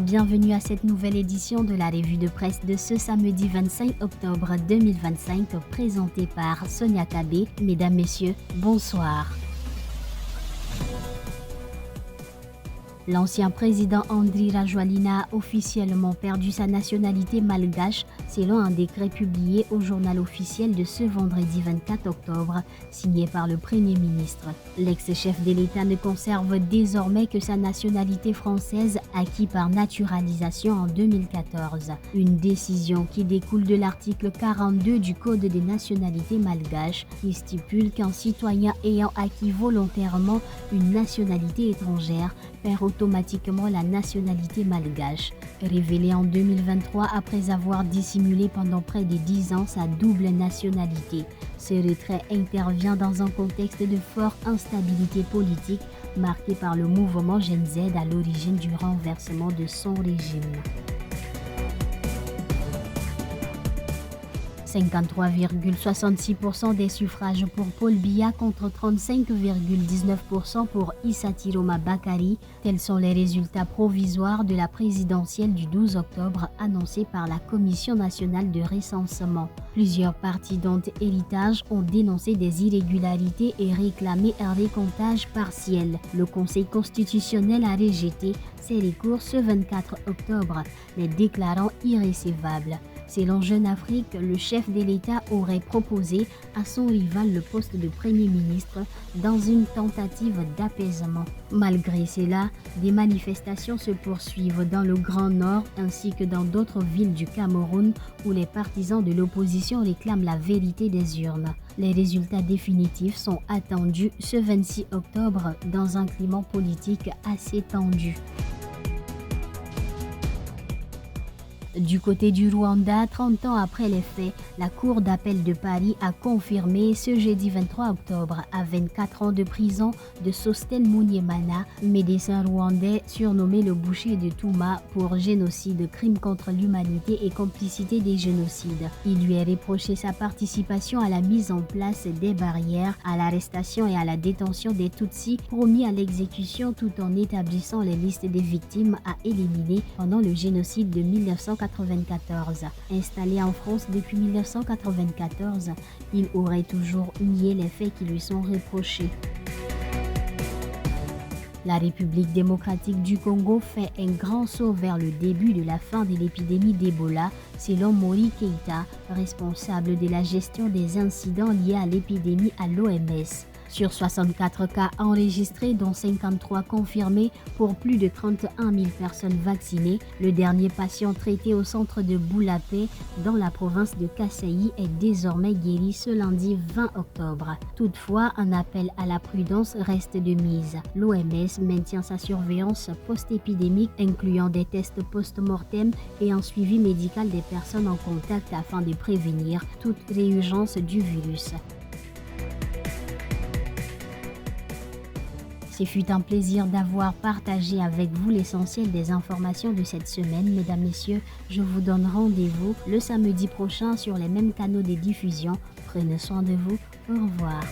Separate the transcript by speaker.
Speaker 1: Bienvenue à cette nouvelle édition de la revue de presse de ce samedi 25 octobre 2025, présentée par Sonia Kabé. Mesdames, Messieurs, bonsoir. L'ancien président Andry Rajoelina a officiellement perdu sa nationalité malgache selon un décret publié au journal officiel de ce vendredi 24 octobre, signé par le Premier ministre. L'ex-chef de l'État ne conserve désormais que sa nationalité française acquise par naturalisation en 2014. Une décision qui découle de l'article 42 du Code des nationalités malgaches qui stipule qu'un citoyen ayant acquis volontairement une nationalité étrangère perd automatiquement la nationalité malgache. Révélé en 2023 après avoir dissimulé pendant près de 10 ans sa double nationalité. Ce retrait intervient dans un contexte de forte instabilité politique marqué par le mouvement Gen Z à l'origine du renversement de son régime. 53,66% des suffrages pour Paul Biya contre 35,19% pour Issatiroma Bakari. Tels sont les résultats provisoires de la présidentielle du 12 octobre annoncée par la Commission nationale de recensement. Plusieurs partis dont Héritage ont dénoncé des irrégularités et réclamé un recomptage partiel. Le Conseil constitutionnel a rejeté ces recours ce 24 octobre, les déclarant irrécevables. Selon Jeune Afrique, le chef de l'État aurait proposé à son rival le poste de Premier ministre dans une tentative d'apaisement. Malgré cela, des manifestations se poursuivent dans le Grand Nord ainsi que dans d'autres villes du Cameroun où les partisans de l'opposition réclament la vérité des urnes. Les résultats définitifs sont attendus ce 26 octobre dans un climat politique assez tendu. Du côté du Rwanda, 30 ans après les faits, la Cour d'appel de Paris a confirmé ce jeudi 23 octobre à 24 ans de prison de Sosthène Munyemana, médecin rwandais surnommé le boucher de Touma pour génocide, crime contre l'humanité et complicité des génocides. Il lui est reproché sa participation à la mise en place des barrières, à l'arrestation et à la détention des Tutsis promis à l'exécution tout en établissant les listes des victimes à éliminer pendant le génocide de 1994. Installé en France depuis 1994, il aurait toujours nié les faits qui lui sont reprochés. La République démocratique du Congo fait un grand saut vers le début de la fin de l'épidémie d'Ebola, selon Mori Keïta, responsable de la gestion des incidents liés à l'épidémie à l'OMS. Sur 64 cas enregistrés, dont 53 confirmés pour plus de 31 000 personnes vaccinées, le dernier patient traité au centre de Boulapé, dans la province de Kasaï, est désormais guéri ce lundi 20 octobre. Toutefois, un appel à la prudence reste de mise. L'OMS maintient sa surveillance post-épidémique, incluant des tests post-mortem et un suivi médical des personnes en contact afin de prévenir toute réurgence du virus. Ce fut un plaisir d'avoir partagé avec vous l'essentiel des informations de cette semaine. Mesdames, Messieurs, je vous donne rendez-vous le samedi prochain sur les mêmes canaux de diffusion. Prenez soin de vous. Au revoir.